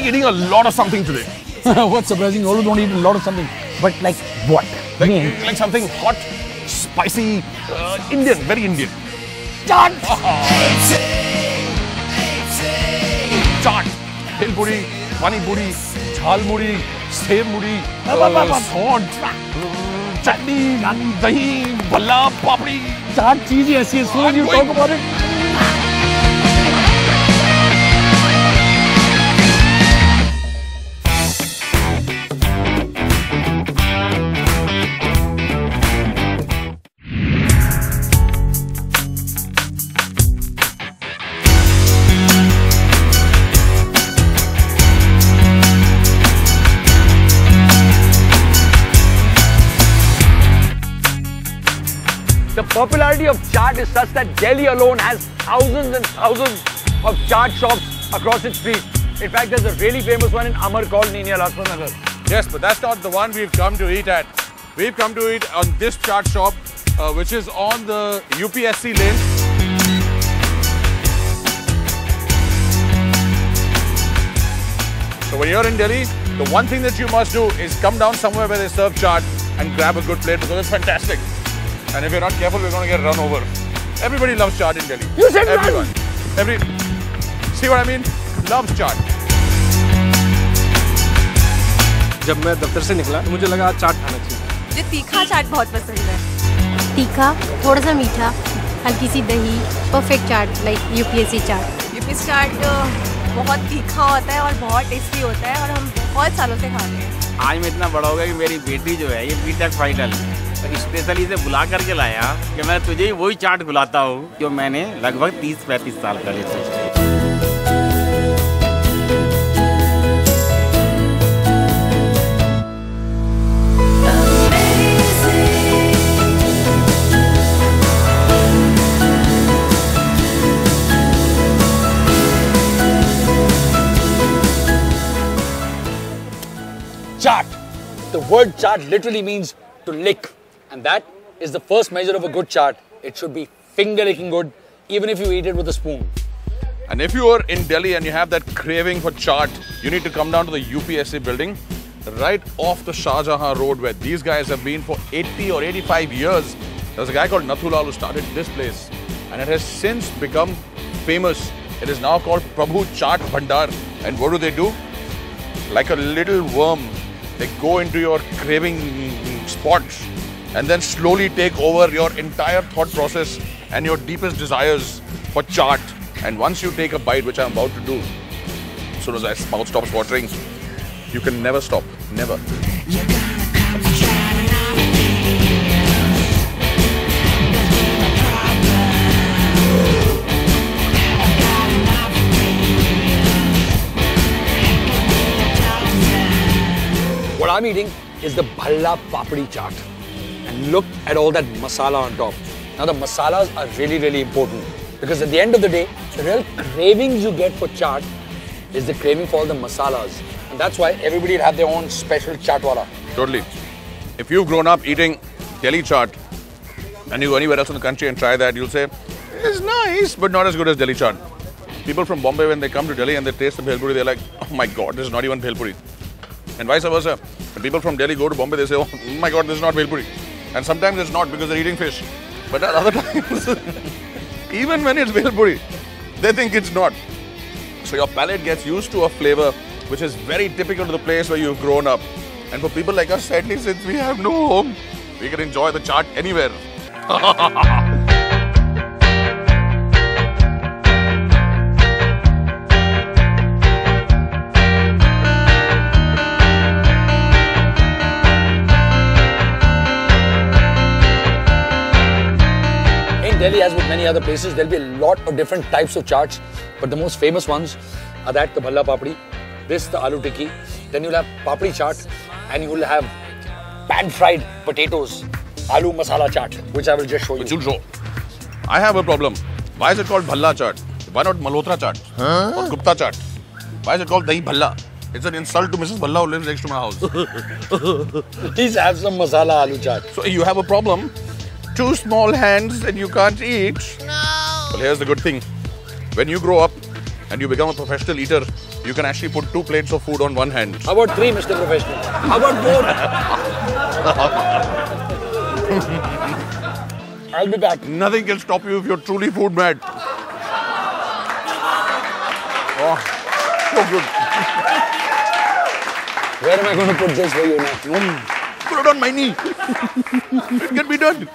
eating a lot of something today. What's surprising? You always don't eat a lot of something. But like what? Like something hot, spicy, Indian, very Indian. Chaat! Chaat, bhel puri, pani puri, jhal muri, sev muri, salt, chutney, dahi, bhalla, papdi. Chaat cheese is as soon as you talk about it. The popularity of chaat is such that Delhi alone has thousands and thousands of chaat shops across its streets. In fact, there's a really famous one in Amar called Ninia Lajpat Nagar. Yes, but that's not the one we've come to eat at. We've come to eat on this chaat shop, which is on the UPSC lane. So when you're in Delhi, the one thing that you must do is come down somewhere where they serve chaat and grab a good plate because it's fantastic. And if you're not careful, we're going to get run over. Everybody loves chaat in Delhi. You said everyone. See what I mean? Loves chaat. जब मैं दफ्तर से निकला तो मुझे लगा आज चाट खाना चाहिए। मुझे तीखा चाट बहुत पसंद है। तीखा, थोड़ा सा मीठा, हल्की सी दही, परफेक्ट चाट लाइक यूपीएससी चाट। यूपीएससी चाट बहुत तीखा होता है और बहुत टेस्टी होता है और हम बहुत सालों से खा रहे हैं। आज मैं इतना बड़ा हो गया कि मेरी बेटी जो है ये बीटेक फाइनल स्पेशली इसे बुला करके लाया कि मैं तुझे ही वही चाट बुलाता हूँ जो मैंने लगभग 30-35 साल पहले सोची। Chaat. The word chaat literally means to lick. And that is the first measure of a good chaat. It should be finger licking good, even if you eat it with a spoon. And if you are in Delhi and you have that craving for chaat, you need to come down to the UPSC building right off the Shah Jahan road where these guys have been for 80 or 85 years. There's a guy called Nathulal who started this place and it has since become famous. It is now called Prabhu Chaat Bhandar. And what do? Like a little worm, they go into your craving spots and then slowly take over your entire thought process and your deepest desires for chaat. And once you take a bite, which I'm about to do, as soon as my mouth stops watering, you can never stop, never. What I'm eating is the Bhalla Papdi chaat. And look at all that masala on top. Now the masalas are really, really important because at the end of the day, the real cravings you get for chaat is the craving for all the masalas. And that's why everybody will have their own special chaatwala. Totally. If you've grown up eating Delhi chaat and you go anywhere else in the country and try that, you'll say, it's nice, but not as good as Delhi chaat. People from Bombay, when they come to Delhi and they taste the bhel puri, they're like, oh my God, this is not even bhel puri. And vice versa. When people from Delhi go to Bombay, they say, oh my God, this is not bhel puri. And sometimes it's not because they're eating fish. But at other times, even when it's bhel puri, they think it's not. So your palate gets used to a flavor which is very typical to the place where you've grown up. And for people like us, sadly, since we have no home, we can enjoy the chaat anywhere. Delhi, as with many other places, there'll be a lot of different types of chaats, but the most famous ones are that the Bhalla Papdi, this the Aloo Tikki, then you'll have Papdi chaat, and you will have pan-fried potatoes, Aloo Masala chaat, which I will just show you. Which you'll show. I have a problem. Why is it called Bhalla chaat? Why not Malhotra chaat? Or Gupta chaat? Why is it called Dahi Bhalla? It's an insult to Mrs. Bhalla who lives next to my house. Please have some masala aloo chaat. So you have a problem. 2 small hands and you can't eat. No. Well, here's the good thing. When you grow up and you become a professional eater, you can actually put 2 plates of food on one hand. How about 3, Mr. Professional? How about 4? I'll be back. Nothing can stop you if you're truly food mad. Oh, so good. Where am I going to put this for you now? Put it on my knee. It can be done.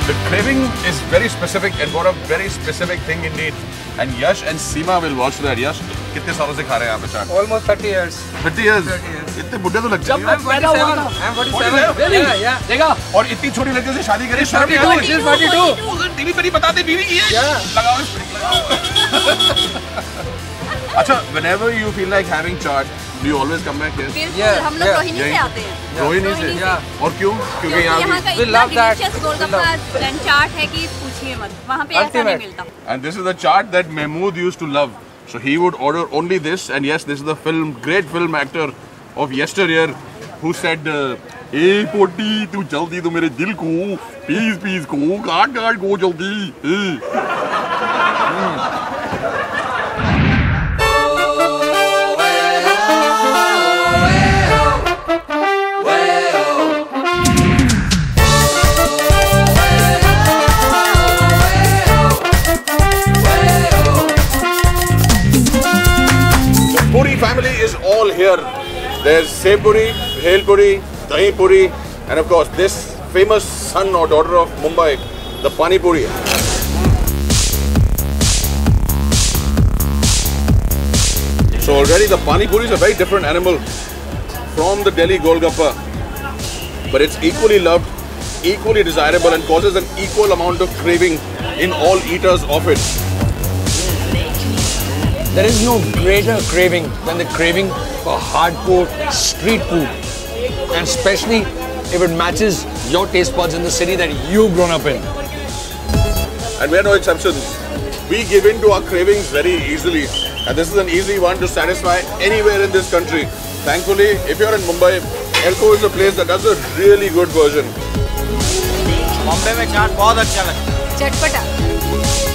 The craving is very specific and for a very specific thing indeed. And Yash and Seema will watch that. Yash, कितने सालों से खा रहे हैं यहाँ पे चाट? Almost 30 years. 30 years. इतने बुढ़े तो लगते हैं। I'm 47. I'm 47. Really? Yeah. देखा? और इतनी छोटी लड़की से शादी करी? 42. She's 42. टीवी पे नहीं बताते बीवी की है? लगाओ इस पे, लगाओ। अच्छा, whenever you feel like having chaat, do you always come back here? बिल्कुल, हम लोग रोहिणी से आते हैं। रोहिणी से? और क्यों? क्योंकि यहाँ का We इतना love that. delicious golgappa and chaat है कि पूछिए मत। वहाँ पे ऐसा नहीं मिलता। And this is the chaat that Mahmood used to love. So he would order only this, and yes, this is the great film actor of yesteryear who said, "Hey, Poti, tu jaldi to mere dil ko, please ko, kaat ko jaldi." Puri family is all here. There's Sev Puri, Bhel Puri, Dahi Puri, and of course this famous son or daughter of Mumbai, the Pani Puri. So already the Pani Puri is a very different animal from the Delhi Golgappa, but it's equally loved, equally desirable, and causes an equal amount of craving in all eaters of it. There is no greater craving than the craving for hardcore street food. And especially if it matches your taste buds in the city that you've grown up in. And we're no exceptions. We give in to our cravings very easily. And this is an easy one to satisfy anywhere in this country. Thankfully, if you're in Mumbai, Elko is a place that does a really good version. Bombay में चाट बहुत अच्छा लगता है। चटपटा।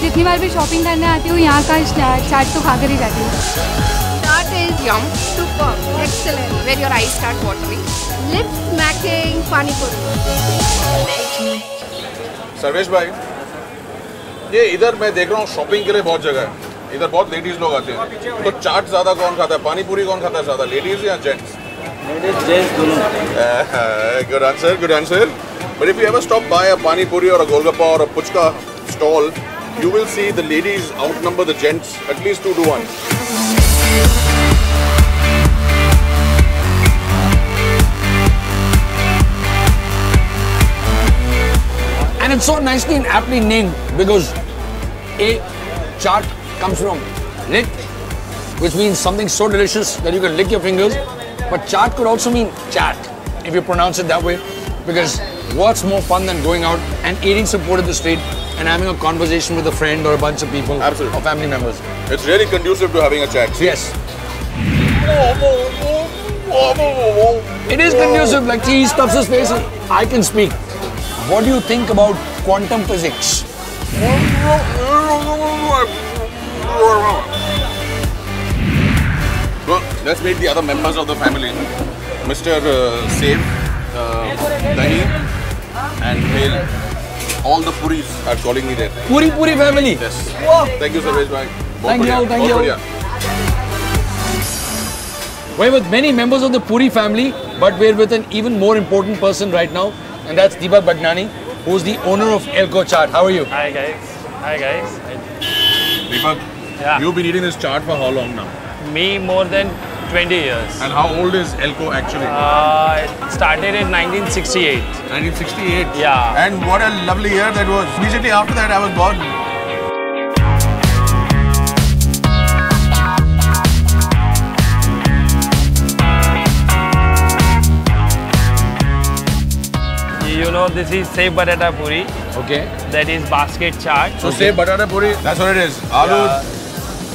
जितनी बार भी shopping करने आती हूँ यहाँ का चाट तो खाकर ही जाती हूँ। Chaat is yum, super, excellent. Where your eyes start watering. Lips smacking, pani puri. Sarvesh भाई, ये इधर मैं देख रहा हूँ शॉपिंग के लिए बहुत जगह है। इधर बहुत लेडीज लोग आते हैं। तो चाट ज्यादा कौन खाता है? पानी पूरी कौन खाता है ज्यादा? लेडीज या जेंट्स? लेडीज जेंट्स दोनों। Good answer, good answer. But if you ever stop by a pani puri or a golgappa or a puchka stall, you will see the ladies outnumber the gents at least 2 to 1. And it's so nicely and aptly named because A, chaat comes from lit, which means something so delicious that you can lick your fingers. But chaat could also mean chat if you pronounce it that way, because what's more fun than going out and eating some food at the street and having a conversation with a friend or a bunch of people Absolutely. or family members? It's really conducive to having a chat. Yes. It is conducive, like he stuffs his face and I can speak. What do you think about quantum physics? Well, let's meet the other members of the family. Mr. Sev, Dahi, and Bhel. All the Puris are calling me there. Puri family. Yes. Thank you, Sarvesh bhai. Thank you, thank you. We're with many members of the Puri family, but we're with an even more important person right now, and that's Deepak Bhagnani, who's the owner of Elko Chaat. How are you? Hi guys. Hi guys. Deepak, Yeah. you've been eating this chaat for how long now? Me more than 20 years. And how old is Elko actually? It started in 1968. 1968. Yeah. And what a lovely year that was. Immediately after that, I was born. You know, this is Sev Batata Puri. Okay. That is basket chaat. So Sev Batata Puri, that's what it is. Aloo,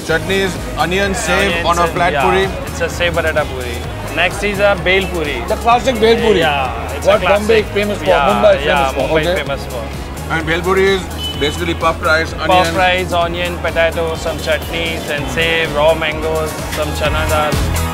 chutneys, onion, Sev Onion, on a flat yeah, puri. It's a Sev Batata Puri. Next is a bel puri. The classic bel puri. Yeah, it's What a classic. Bombay is famous for. Yeah, Mumbai is yeah, famous for. Mumbai is Okay. famous for. And bel puri is basically puffed rice, onion. Puffed rice, onion, potato, some chutneys, and say raw mangoes, some chana dal.